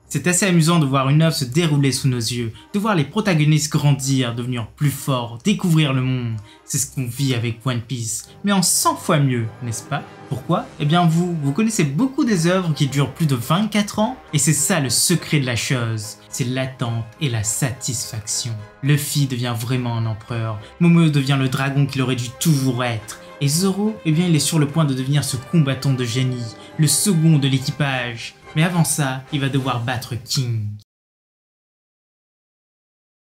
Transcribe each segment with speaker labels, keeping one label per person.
Speaker 1: C'est assez amusant de voir une œuvre se dérouler sous nos yeux, de voir les protagonistes grandir, devenir plus forts, découvrir le monde. C'est ce qu'on vit avec One Piece, mais en 100 fois mieux, n'est-ce pas? Pourquoi? Eh bien vous connaissez beaucoup des œuvres qui durent plus de 24 ans, et c'est ça le secret de la chose, c'est l'attente et la satisfaction. Luffy devient vraiment un empereur, Momo devient le dragon qu'il aurait dû toujours être, et Zoro, eh bien il est sur le point de devenir ce combattant de génie, le second de l'équipage. Mais avant ça, il va devoir battre King.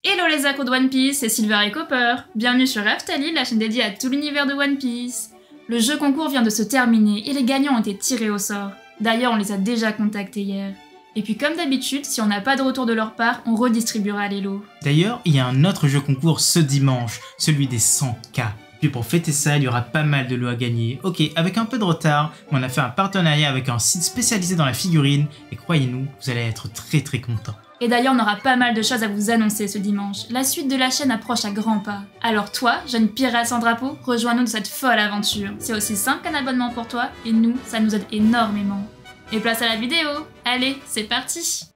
Speaker 2: Hello les accros de One Piece, c'est Silver et Copper. Bienvenue sur Raftali, la chaîne dédiée à tout l'univers de One Piece. Le jeu concours vient de se terminer et les gagnants ont été tirés au sort. D'ailleurs, on les a déjà contactés hier. Et puis comme d'habitude, si on n'a pas de retour de leur part, on redistribuera les lots.
Speaker 1: D'ailleurs, il y a un autre jeu concours ce dimanche, celui des 100K. Puis pour fêter ça, il y aura pas mal de lots à gagner. Ok, avec un peu de retard, mais on a fait un partenariat avec un site spécialisé dans la figurine, et croyez-nous, vous allez être très contents.
Speaker 2: Et d'ailleurs, on aura pas mal de choses à vous annoncer ce dimanche. La suite de la chaîne approche à grands pas. Alors toi, jeune pirate sans drapeau, rejoins-nous dans cette folle aventure. C'est aussi simple qu'un abonnement pour toi, et nous, ça nous aide énormément. Et place à la vidéo. Allez, c'est parti!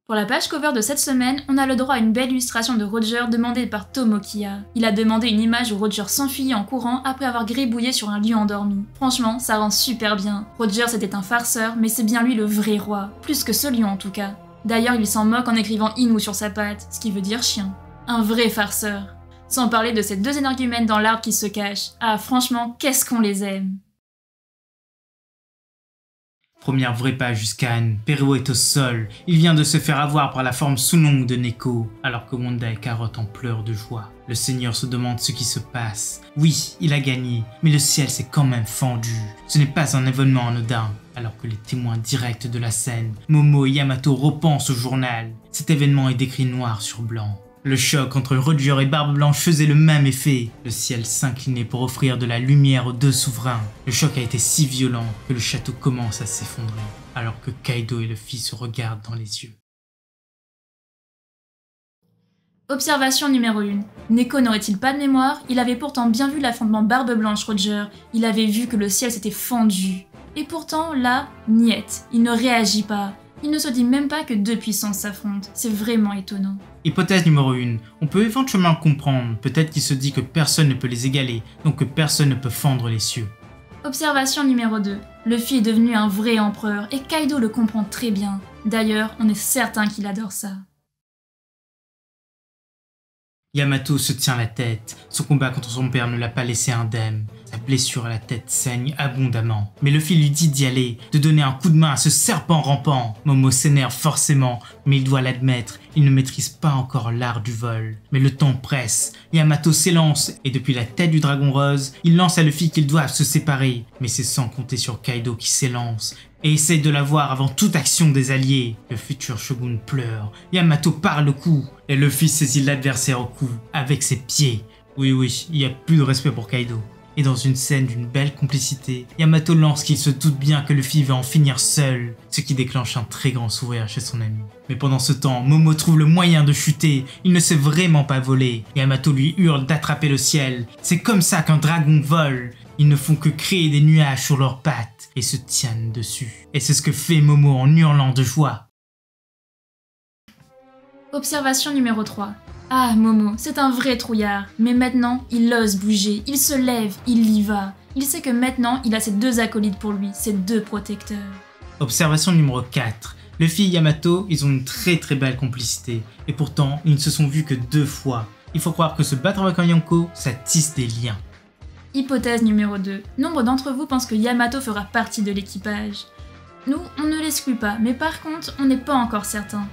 Speaker 2: Pour la page cover de cette semaine, on a le droit à une belle illustration de Roger demandée par Tomokiya. Il a demandé une image où Roger s'enfuyait en courant après avoir gribouillé sur un lion endormi. Franchement, ça rend super bien. Roger c'était un farceur, mais c'est bien lui le vrai roi. Plus que ce lion en tout cas. D'ailleurs, il s'en moque en écrivant Inu sur sa patte, ce qui veut dire chien. Un vrai farceur. Sans parler de ces deux énergumènes dans l'arbre qui se cachent. Ah franchement, qu'est-ce qu'on les aime!
Speaker 1: Première vraie page jusqu'à Anne, Perro est au sol, il vient de se faire avoir par la forme sous-longue de Neko, alors que Wanda et Carotte en pleurent de joie. Le Seigneur se demande ce qui se passe. Oui, il a gagné, mais le ciel s'est quand même fendu. Ce n'est pas un événement anodin, alors que les témoins directs de la scène, Momo et Yamato repensent au journal. Cet événement est décrit noir sur blanc. Le choc entre Roger et Barbe Blanche faisait le même effet. Le ciel s'inclinait pour offrir de la lumière aux deux souverains. Le choc a été si violent que le château commence à s'effondrer, alors que Kaido et Luffy se regardent dans les yeux.
Speaker 2: Observation numéro 1. Neko n'aurait-il pas de mémoire? Il avait pourtant bien vu l'affrontement Barbe Blanche Roger. Il avait vu que le ciel s'était fendu. Et pourtant, là, niet. Il ne réagit pas. Il ne se dit même pas que deux puissances s'affrontent. C'est vraiment étonnant.
Speaker 1: Hypothèse numéro 1. On peut éventuellement comprendre. Peut-être qu'il se dit que personne ne peut les égaler, donc que personne ne peut fendre les cieux.
Speaker 2: Observation numéro 2. Luffy est devenu un vrai empereur et Kaido le comprend très bien. D'ailleurs, on est certain qu'il adore ça.
Speaker 1: Yamato se tient la tête. Son combat contre son père ne l'a pas laissé indemne. Sa blessure à la tête saigne abondamment. Mais Luffy lui dit d'y aller, de donner un coup de main à ce serpent rampant. Momo s'énerve forcément, mais il doit l'admettre, il ne maîtrise pas encore l'art du vol. Mais le temps presse. Yamato s'élance et depuis la tête du dragon rose, il lance à Luffy qu'ils doivent se séparer. Mais c'est sans compter sur Kaido qui s'élance et essaye de l'avoir avant toute action des alliés. Le futur shogun pleure, Yamato part le coup, et Luffy saisit l'adversaire au cou, avec ses pieds. Oui, il n'y a plus de respect pour Kaido. Et dans une scène d'une belle complicité, Yamato lance qu'il se doute bien que Luffy va en finir seul, ce qui déclenche un très grand sourire chez son ami. Mais pendant ce temps, Momo trouve le moyen de chuter, il ne sait vraiment pas voler. Yamato lui hurle d'attraper le ciel, c'est comme ça qu'un dragon vole. Ils ne font que créer des nuages sur leurs pattes et se tiennent dessus. Et c'est ce que fait Momo en hurlant de joie.
Speaker 2: Observation numéro 3. Ah, Momo, c'est un vrai trouillard. Mais maintenant, il ose bouger, il se lève, il y va. Il sait que maintenant, il a ses deux acolytes pour lui, ses deux protecteurs.
Speaker 1: Observation numéro 4. Luffy et Yamato, ils ont une très belle complicité. Et pourtant, ils ne se sont vus que 2 fois. Il faut croire que se battre avec un Yonko, ça tisse des liens.
Speaker 2: Hypothèse numéro 2. Nombre d'entre vous pensent que Yamato fera partie de l'équipage. Nous, on ne l'exclut pas, mais par contre, on n'est pas encore certain.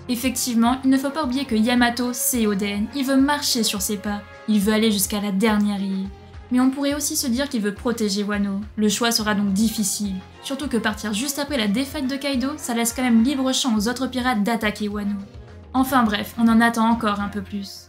Speaker 2: Effectivement, il ne faut pas oublier que Yamato, c'est Oden, il veut marcher sur ses pas, il veut aller jusqu'à la dernière île. Mais on pourrait aussi se dire qu'il veut protéger Wano. Le choix sera donc difficile, surtout que partir juste après la défaite de Kaido, ça laisse quand même libre champ aux autres pirates d'attaquer Wano. Enfin bref, on en attend encore un peu plus.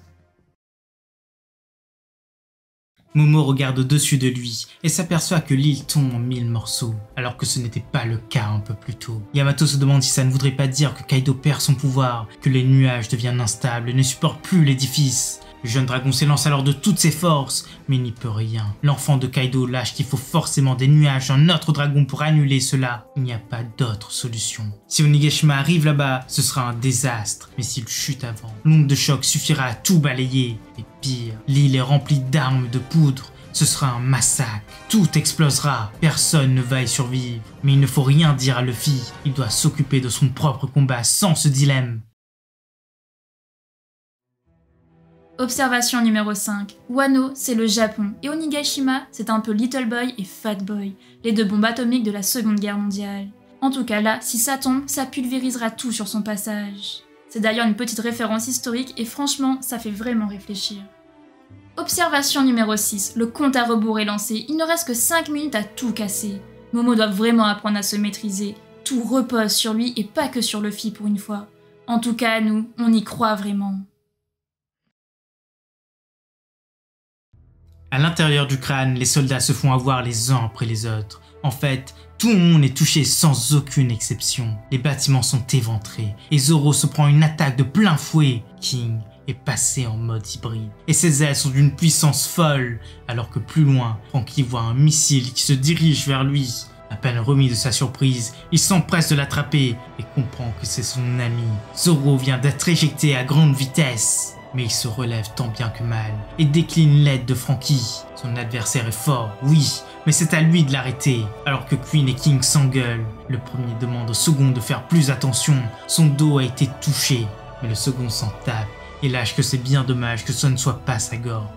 Speaker 1: Momo regarde au-dessus de lui et s'aperçoit que l'île tombe en 1000 morceaux, alors que ce n'était pas le cas un peu plus tôt. Yamato se demande si ça ne voudrait pas dire que Kaido perd son pouvoir, que les nuages deviennent instables et ne supportent plus l'édifice. Le jeune dragon s'élance alors de toutes ses forces, mais il n'y peut rien. L'enfant de Kaido lâche qu'il faut forcément des nuages d'un autre dragon pour annuler cela. Il n'y a pas d'autre solution. Si Onigashima arrive là-bas, ce sera un désastre, mais s'il chute avant, l'onde de choc suffira à tout balayer. Et pire, l'île est remplie d'armes de poudre. Ce sera un massacre. Tout explosera. Personne ne va y survivre. Mais il ne faut rien dire à Luffy. Il doit s'occuper de son propre combat sans ce dilemme.
Speaker 2: Observation numéro 5. Wano, c'est le Japon, et Onigashima, c'est un peu Little Boy et Fat Boy, les deux bombes atomiques de la Seconde Guerre mondiale. En tout cas là, si ça tombe, ça pulvérisera tout sur son passage. C'est d'ailleurs une petite référence historique et franchement, ça fait vraiment réfléchir. Observation numéro 6. Le compte à rebours est lancé, il ne reste que 5 minutes à tout casser. Momo doit vraiment apprendre à se maîtriser. Tout repose sur lui et pas que sur Luffy pour une fois. En tout cas, nous, on y croit vraiment.
Speaker 1: À l'intérieur du crâne, les soldats se font avoir les uns après les autres. En fait, tout le monde est touché sans aucune exception. Les bâtiments sont éventrés et Zoro se prend une attaque de plein fouet. King est passé en mode hybride et ses ailes sont d'une puissance folle. Alors que plus loin, Franky voit un missile qui se dirige vers lui. À peine remis de sa surprise, il s'empresse de l'attraper et comprend que c'est son ami. Zoro vient d'être éjecté à grande vitesse. Mais il se relève tant bien que mal et décline l'aide de Franky. Son adversaire est fort, oui, mais c'est à lui de l'arrêter. Alors que Queen et King s'engueulent, le premier demande au second de faire plus attention. Son dos a été touché, mais le second s'en tape et lâche que c'est bien dommage que ce ne soit pas sa gorge.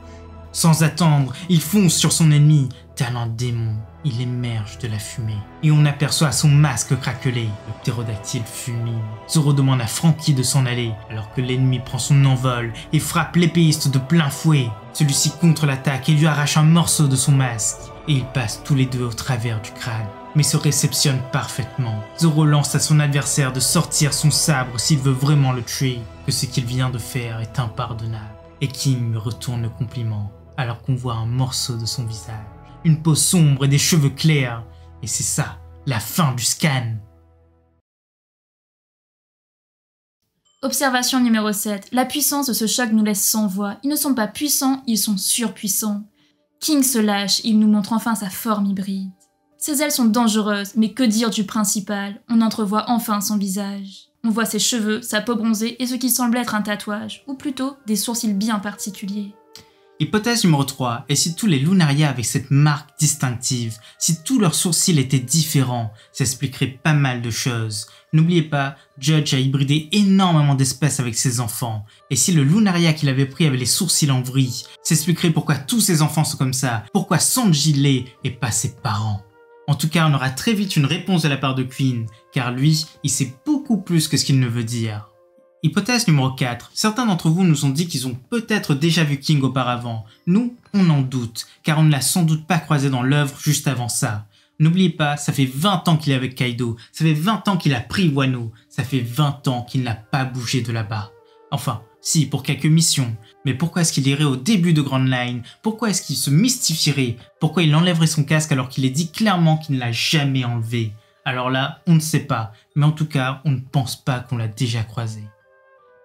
Speaker 1: Sans attendre, il fonce sur son ennemi. Tel un démon, il émerge de la fumée. Et on aperçoit son masque craquelé. Le ptérodactyle fulmine. Zoro demande à Franky de s'en aller, alors que l'ennemi prend son envol et frappe l'épéiste de plein fouet. Celui-ci contre-l'attaque et lui arrache un morceau de son masque. Et ils passent tous les deux au travers du crâne, mais se réceptionnent parfaitement. Zoro lance à son adversaire de sortir son sabre s'il veut vraiment le tuer, que ce qu'il vient de faire est impardonnable. Et King lui retourne le compliment, alors qu'on voit un morceau de son visage. Une peau sombre et des cheveux clairs. Et c'est ça, la fin du scan.
Speaker 2: Observation numéro 7. La puissance de ce choc nous laisse sans voix. Ils ne sont pas puissants, ils sont surpuissants. King se lâche, il nous montre enfin sa forme hybride. Ses ailes sont dangereuses, mais que dire du principal? On entrevoit enfin son visage. On voit ses cheveux, sa peau bronzée et ce qui semble être un tatouage, ou plutôt des sourcils bien particuliers.
Speaker 1: Hypothèse numéro 3, et si tous les Lunaria avaient cette marque distinctive, si tous leurs sourcils étaient différents, ça expliquerait pas mal de choses. N'oubliez pas, Judge a hybridé énormément d'espèces avec ses enfants, et si le Lunaria qu'il avait pris avait les sourcils en vrille, ça expliquerait pourquoi tous ses enfants sont comme ça, pourquoi Sanji l'est et pas ses parents. En tout cas, on aura très vite une réponse de la part de Queen, car lui, il sait beaucoup plus que ce qu'il ne veut dire. Hypothèse numéro 4. Certains d'entre vous nous ont dit qu'ils ont peut-être déjà vu King auparavant. Nous, on en doute, car on ne l'a sans doute pas croisé dans l'œuvre juste avant ça. N'oubliez pas, ça fait 20 ans qu'il est avec Kaido, ça fait 20 ans qu'il a pris Wano, ça fait 20 ans qu'il n'a pas bougé de là-bas. Enfin, si, pour quelques missions. Mais pourquoi est-ce qu'il irait au début de Grand Line? Pourquoi est-ce qu'il se mystifierait? Pourquoi il enlèverait son casque alors qu'il est dit clairement qu'il ne l'a jamais enlevé? Alors là, on ne sait pas, mais en tout cas, on ne pense pas qu'on l'a déjà croisé.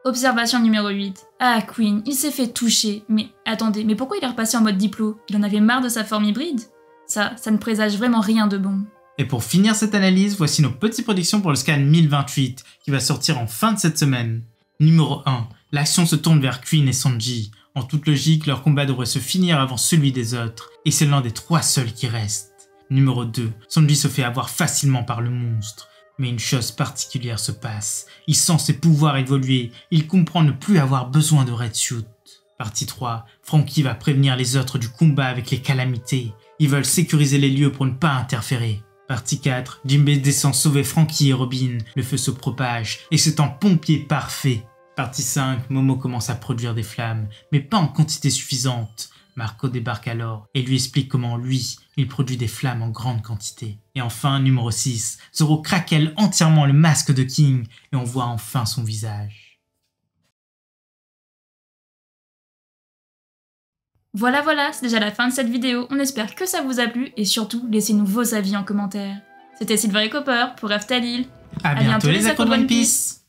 Speaker 2: Observation numéro 8. Ah, Queen, il s'est fait toucher. Mais attendez, mais pourquoi il est repassé en mode diplo? Il en avait marre de sa forme hybride? Ça ne présage vraiment rien de bon.
Speaker 1: Et pour finir cette analyse, voici nos petites prédictions pour le scan 1028, qui va sortir en fin de cette semaine. Numéro 1. L'action se tourne vers Queen et Sanji. En toute logique, leur combat devrait se finir avant celui des autres, et c'est l'un des 3 seuls qui restent. Numéro 2. Sanji se fait avoir facilement par le monstre. Mais une chose particulière se passe. Il sent ses pouvoirs évoluer. Il comprend ne plus avoir besoin de Red Suit. Partie 3. Franky va prévenir les autres du combat avec les calamités. Ils veulent sécuriser les lieux pour ne pas interférer. Partie 4. Jinbei descend sauver Franky et Robin. Le feu se propage et c'est un pompier parfait. Partie 5. Momo commence à produire des flammes, mais pas en quantité suffisante. Marco débarque alors et lui explique comment lui, il produit des flammes en grande quantité. Et enfin, numéro 6, Zoro craquelle entièrement le masque de King et on voit enfin son visage.
Speaker 2: Voilà, c'est déjà la fin de cette vidéo. On espère que ça vous a plu et surtout, laissez-nous vos avis en commentaire. C'était Silver et Copper pour Aftalil.
Speaker 1: À bientôt les accros de One Piece.